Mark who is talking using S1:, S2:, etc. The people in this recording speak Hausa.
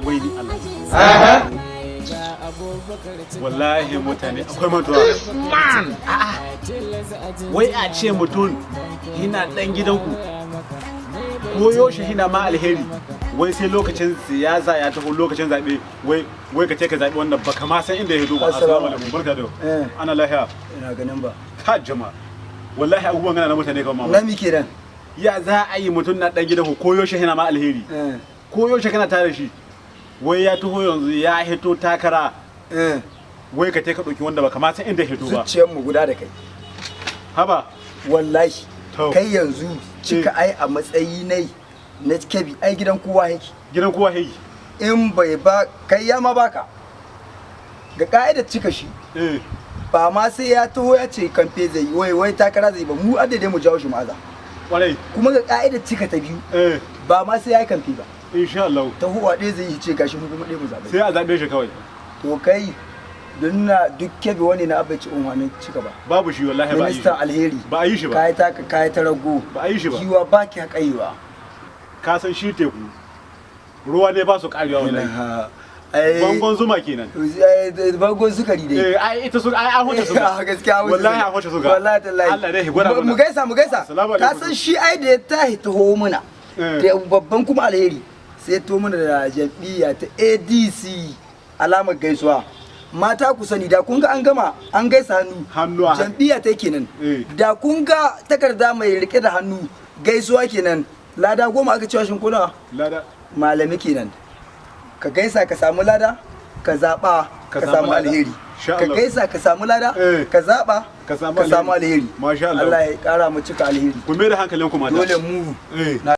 S1: wai ni Allah wallahi mutane akwai mantuwa man wai a ce mutum yana dan gidanku ko yaushe hina ma alheri wai sai lokacin siyasa ya taho lokacin zabe wai ka ce ka zabi wannan baka ma san inda ya hido ba. Assalamu alaikum barka da ana lafiya
S2: ina ganin ba
S1: ka jama'a wallahi abubuwan gana na mutane kan mama
S2: na mi kenan
S1: ya za a yi mutum na dan gidanku ko yaushe hina ma alheri ko yaushe kana tare shi wai ya taho yanzu ya hito takara wai ka ka ɗauki wanda baka ma san inda hito ba.
S2: Zuciyar mu guda da kai
S1: haba
S2: wallahi kai yanzu cika ai a matsayi nai na kebi ai gidan kowa yake in bai ba kai ya ma baka ga ka'idar cika shi ba ma sai ya taho ya ce kamfe zai yi wai takara zai ba mu adade mu jawo shi ma'aza kuma ga ka'idar cika ta biyu ba ma sai ya yi kamfe ba
S1: insha Allah
S2: tahowa ɗaya zai yi ce gashi mu kuma ɗaya mu zaɓe
S1: sai a zaɓe shi kawai
S2: to kai don na duk kebe wani na abaci unwanin cika ba
S1: babu shi wallahi ba
S2: ministan alheri
S1: ba a yi shi ba
S2: kayi taka kayi ta rago
S1: ba a yi shi ba
S2: jiwa ba ki haƙaiwa
S1: ka san shi teku ruwa ne ba su ƙarewa wallahi bangon zuma kenan
S2: bangon sukari dai
S1: ai ita su ai an huta su
S2: gaskiya
S1: wallahi an huta su
S2: wallahi tallahi
S1: Allah dai gwada
S2: mu gaisa ka san shi ai da ya tahi taho muna da babban kuma alheri sai to muna da jam'iyya ta ADC alamar gaisuwa mata ku sani da kun ga an gama an gaisa hannu jam'iyya ta kenan da kun ga takarda mai rike da hannu gaisuwa kenan lada 10 aka cewa shin kuna
S1: lada
S2: malami kenan ka gaisa ka samu lada ka zaba ka samu alheri ka gaisa ka samu lada ka zaba ka samu alheri
S1: masha Allah
S2: Allah ya kara mu cika alheri
S1: ku mai da hankalinku mata
S2: dole mu